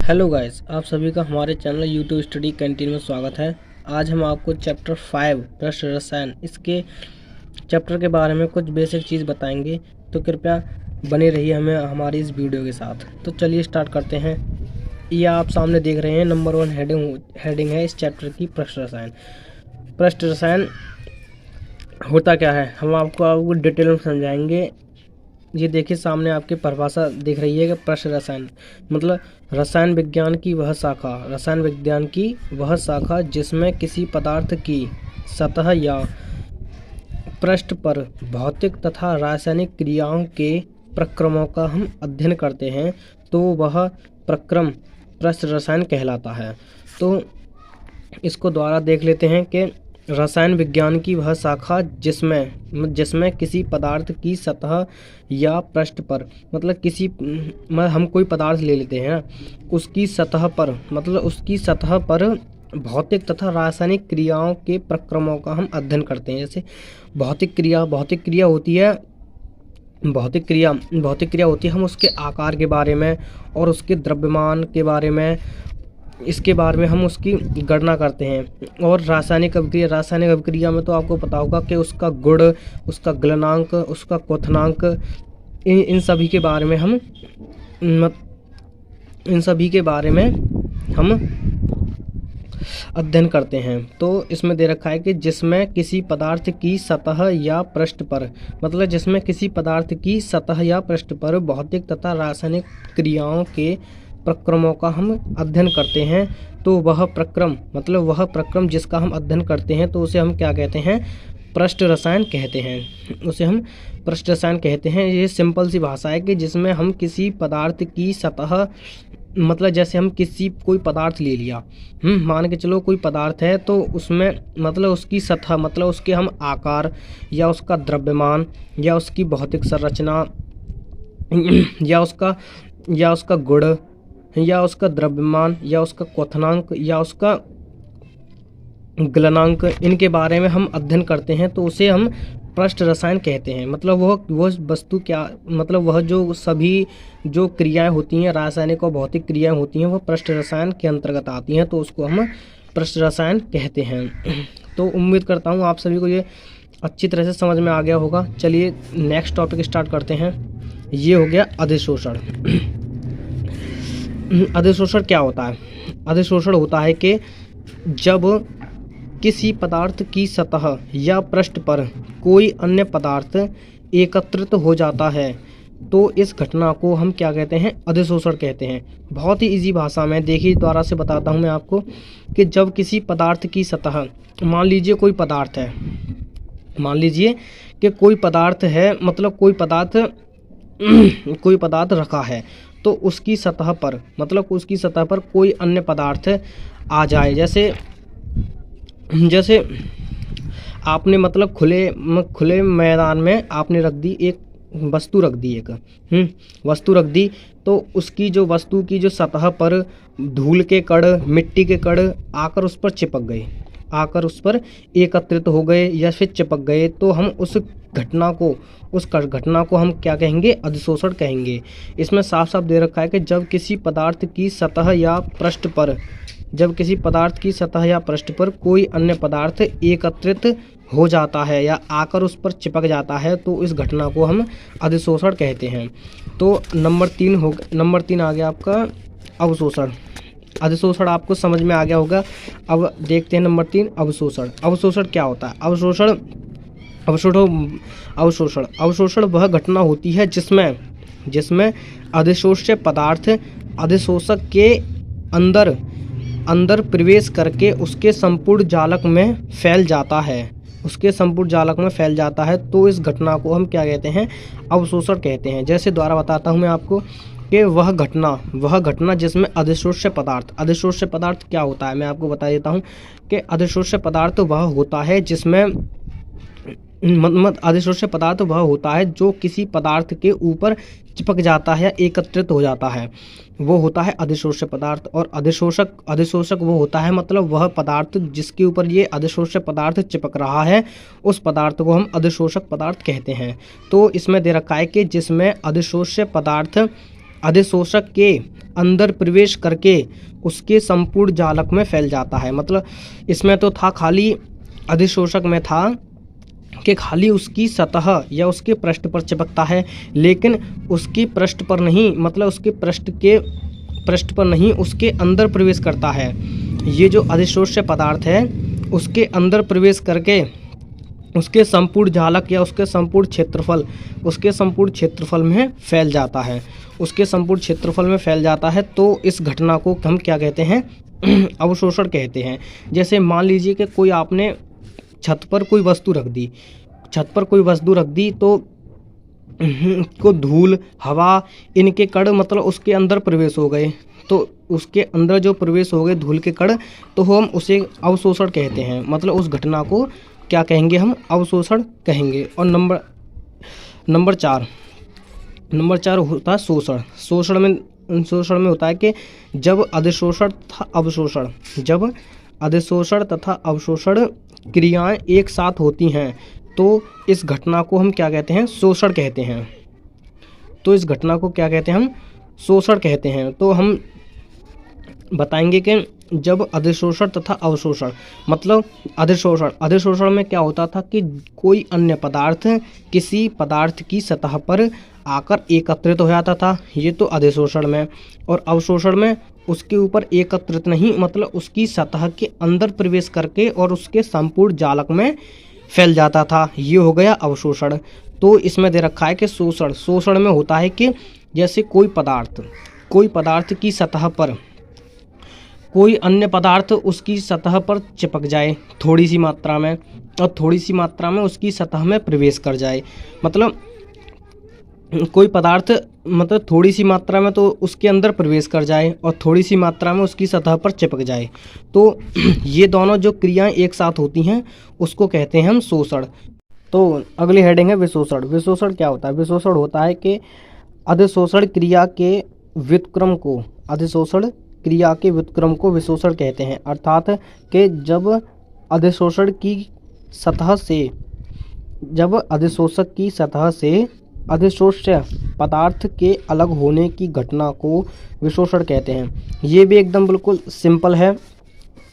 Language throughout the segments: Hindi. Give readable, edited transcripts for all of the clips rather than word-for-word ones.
हेलो गाइस, आप सभी का हमारे चैनल यूट्यूब स्टडी कैंटीन में स्वागत है। आज हम आपको चैप्टर 5 पृष्ठ रसायन इसके चैप्टर के बारे में कुछ बेसिक चीज़ बताएंगे, तो कृपया बने रहिए हमारी इस वीडियो के साथ। तो चलिए स्टार्ट करते हैं। ये आप सामने देख रहे हैं नंबर 1 हेडिंग है इस चैप्टर की पृष्ठ रसायन। पृष्ठ रसायन होता क्या है हम आपको डिटेल में समझाएंगे। ये देखिए सामने आपके परिभाषा दिख रही है कि पृष्ठ रसायन मतलब रसायन विज्ञान की वह शाखा जिसमें किसी पदार्थ की सतह या पृष्ठ पर भौतिक तथा रासायनिक क्रियाओं के प्रक्रमों का हम अध्ययन करते हैं, तो वह प्रक्रम पृष्ठ रसायन कहलाता है। तो इसको द्वारा देख लेते हैं कि रसायन विज्ञान की वह शाखा जिसमें किसी पदार्थ की सतह या पृष्ठ पर हम कोई पदार्थ ले लेते हैं, उसकी सतह पर भौतिक तथा रासायनिक क्रियाओं के प्रक्रमों का हम अध्ययन करते हैं। जैसे भौतिक क्रिया होती है, भौतिक क्रिया होती है हम उसके आकार के बारे में और उसके द्रव्यमान के बारे में, इसके बारे में हम उसकी गणना करते हैं। और रासायनिक अभिक्रिया में तो आपको पता होगा कि उसका गुण, उसका गलनांक, उसका क्वथनांक, इन सभी के बारे में हम अध्ययन करते हैं। तो इसमें दे रखा है कि जिसमें किसी पदार्थ की सतह या पृष्ठ पर भौतिक तथा रासायनिक क्रियाओं के प्रक्रमों का हम अध्ययन करते हैं, तो वह प्रक्रम जिसका हम अध्ययन करते हैं तो उसे हम क्या कहते हैं? पृष्ठ रसायन कहते हैं। ये सिंपल सी भाषा है कि जिसमें हम किसी पदार्थ की सतह जैसे हम कोई पदार्थ ले लिया, मान के चलो कोई पदार्थ है, तो उसमें उसकी सतह उसके हम आकार या उसका द्रव्यमान या उसकी भौतिक संरचना या उसका गुण या उसका द्रव्यमान या उसका क्वथनांक या उसका गलनांक, इनके बारे में हम अध्ययन करते हैं, तो उसे हम पृष्ठ रसायन कहते हैं। वह वस्तु क्या वह जो क्रियाएं होती हैं, रासायनिक और भौतिक क्रियाएं होती हैं, वह पृष्ठ रसायन के अंतर्गत आती हैं, तो उसको हम पृष्ठ रसायन कहते हैं। तो उम्मीद करता हूँ आप सभी को ये अच्छी तरह से समझ में आ गया होगा। चलिए नेक्स्ट टॉपिक स्टार्ट करते हैं। ये हो गया अधिशोषण। अधिशोषण क्या होता है? अधिशोषण होता है कि जब किसी पदार्थ की सतह या पृष्ठ पर कोई अन्य पदार्थ एकत्रित हो जाता है, तो इस घटना को हम क्या कहते हैं? अधिशोषण कहते हैं। बहुत ही इजी भाषा में देखिए द्वारा से बताता हूँ मैं आपको कि जब किसी पदार्थ की सतह, मान लीजिए कोई पदार्थ है, कोई पदार्थ रखा है, तो उसकी सतह पर कोई अन्य पदार्थ आ जाए। जैसे आपने खुले मैदान में आपने वस्तु रख दी, तो उसकी जो वस्तु की जो सतह पर धूल के कण, मिट्टी के कण आकर उस पर एकत्रित हो गए या फिर चिपक गए, तो हम उस घटना को हम क्या कहेंगे? अधिशोषण कहेंगे। इसमें साफ साफ दे रखा है कि जब किसी पदार्थ की सतह या पृष्ठ पर कोई अन्य पदार्थ एकत्रित हो जाता है या आकर उस पर चिपक जाता है, तो इस घटना को हम अधिशोषण कहते हैं। तो नंबर 3 आ गया आपका अवशोषण। अधिशोषण आपको समझ में आ गया होगा। अब देखते हैं नंबर 3 अवशोषण। अवशोषण क्या होता है? अवशोषण वह घटना होती है जिसमें अधिशोष्य पदार्थ अधिशोषक के अंदर प्रवेश करके उसके संपूर्ण जालक में फैल जाता है, तो इस घटना को हम क्या कहते हैं? अवशोषण कहते हैं। जैसे द्वारा बताता हूँ मैं आपको कि वह घटना जिसमें अधिशोष्य पदार्थ क्या होता है, मैं आपको बता देता हूँ कि अधिशोष्य पदार्थ वह होता है जो किसी पदार्थ के ऊपर चिपक जाता है या एकत्रित हो जाता है, वो होता है अधिशोष्य पदार्थ। और अधिशोषक वो होता है वह पदार्थ जिसके ऊपर ये अधिशोष्य पदार्थ चिपक रहा है, उस पदार्थ को हम अधिशोषक पदार्थ कहते हैं। तो इसमें दे रखा है कि जिसमें अधिशोष्य पदार्थ अधिशोषक के अंदर प्रवेश करके उसके संपूर्ण जालक में फैल जाता है। मतलब इसमें तो था खाली अधिशोषक में था कि खाली उसकी सतह या उसके पृष्ठ पर चिपकता है, लेकिन उसकी पृष्ठ पर नहीं, मतलब उसके पृष्ठ पर नहीं, उसके अंदर प्रवेश करता है। ये जो अधिशोष्य पदार्थ है उसके अंदर प्रवेश करके उसके संपूर्ण जालक या उसके संपूर्ण क्षेत्रफल में फैल जाता है। उसके संपूर्ण क्षेत्रफल में फैल जाता है तो इस घटना को हम क्या कहते हैं? अवशोषण कहते हैं। जैसे मान लीजिए कि कोई आपने छत पर कोई वस्तु रख दी तो को धूल, हवा, इनके कण मतलब उसके अंदर प्रवेश हो गए, तो उसके अंदर जो प्रवेश हो गए धूल के कण, तो हम उसे अवशोषण कहते हैं। मतलब उस घटना को क्या कहेंगे? हम अवशोषण कहेंगे। और नंबर चार होता है शोषण। शोषण में होता है कि जब अधिशोषण तथा अवशोषण क्रियाएं एक साथ होती हैं तो इस घटना को हम क्या कहते हैं? शोषण कहते हैं। हम शोषण कहते हैं। तो हम बताएंगे कि जब अधिशोषण तथा अवशोषण, मतलब अधिशोषण में क्या होता था कि कोई अन्य पदार्थ किसी पदार्थ की सतह पर आकर एकत्रित हो जाता था, ये तो अधिशोषण में। और अवशोषण में उसके ऊपर एकत्रित नहीं, मतलब उसकी सतह के अंदर प्रवेश करके और उसके संपूर्ण जालक में फैल जाता था, ये हो गया अवशोषण। तो इसमें दे रखा है कि शोषण में होता है कि जैसे कोई पदार्थ की सतह पर कोई अन्य पदार्थ उसकी सतह पर चिपक जाए थोड़ी सी मात्रा में, और थोड़ी सी मात्रा में उसकी सतह में प्रवेश कर जाए। मतलब कोई पदार्थ मतलब थोड़ी सी मात्रा में तो उसके अंदर प्रवेश कर जाए और थोड़ी सी मात्रा में उसकी सतह पर चिपक जाए, तो ये दोनों जो क्रियाएं एक साथ होती हैं उसको कहते हैं हम शोषण। तो अगली हेडिंग है विशोषण। विशोषण क्या होता है? विशोषण होता है कि अधिशोषण क्रिया के व्युत्क्रम को विशोषण कहते हैं। अर्थात कि जब अधिशोषक की सतह से अधिशोष्य पदार्थ के अलग होने की घटना को विशोषण कहते हैं। ये भी एकदम बिल्कुल सिंपल है।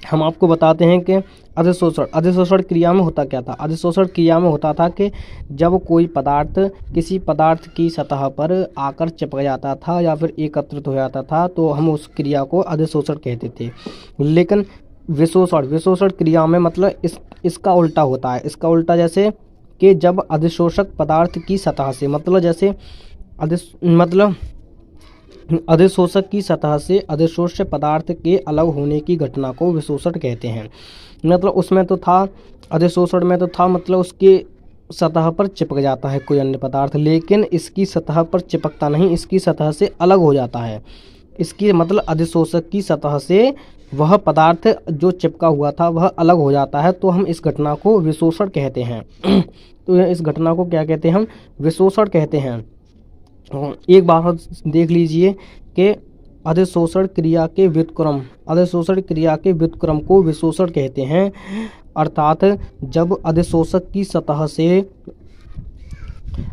हम आपको बताते हैं कि अधिशोषण क्रिया में होता क्या था? अधिशोषण क्रिया में होता था कि जब कोई पदार्थ किसी पदार्थ की सतह पर आकर चिपक जाता था या फिर एकत्रित हो जाता था तो हम उस क्रिया को अधिशोषण कहते थे। लेकिन विशोषण क्रिया में मतलब इसका उल्टा होता है। इसका उल्टा जैसे कि जब अधिशोषक पदार्थ की सतह से, मतलब जैसे अधिशोषक की सतह से अधिशोष्य पदार्थ के अलग होने की घटना को विशोषण कहते हैं। मतलब उसमें तो था, अधिशोषण में तो था मतलब उसके सतह पर चिपक जाता है कोई अन्य पदार्थ, लेकिन इसकी सतह पर चिपकता नहीं, इसकी सतह से अलग हो जाता है। इसकी मतलब अधिशोषक की सतह से वह पदार्थ जो चिपका हुआ था वह अलग हो जाता है, तो हम इस घटना को विशोषण कहते हैं। तो इस घटना को क्या कहते हैं? हम विशोषण कहते हैं। एक बार देख लीजिए कि अधिशोषण क्रिया के व्युत्क्रम को विशोषण कहते हैं। अर्थात जब अधिशोषक की सतह से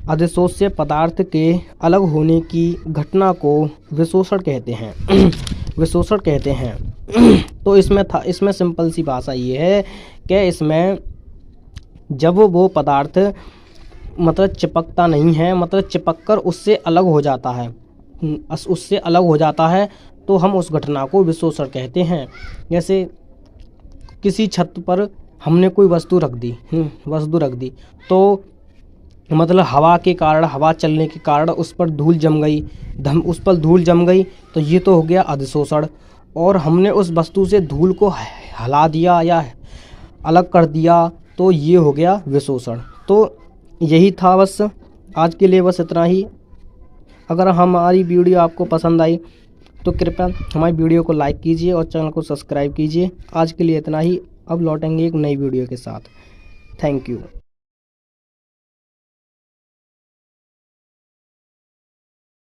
अधिशोष्य पदार्थ के अलग होने की घटना को विशोषण कहते हैं। तो इसमें सिंपल सी भाषा ये है कि इसमें जब वो पदार्थ मतलब चिपकता नहीं है, मतलब चिपककर उससे अलग हो जाता है तो हम उस घटना को विशोषण कहते हैं। जैसे किसी छत पर हमने कोई वस्तु रख दी तो मतलब हवा चलने के कारण उस पर धूल जम गई, तो ये तो हो गया अधिशोषण। और हमने उस वस्तु से धूल को हिला दिया या अलग कर दिया तो ये हो गया विशोषण। तो यही था बस आज के लिए, बस इतना ही। अगर हमारी वीडियो आपको पसंद आई तो कृपया हमारी वीडियो को लाइक कीजिए और चैनल को सब्सक्राइब कीजिए। आज के लिए इतना ही। अब लौटेंगे एक नई वीडियो के साथ। Thank you.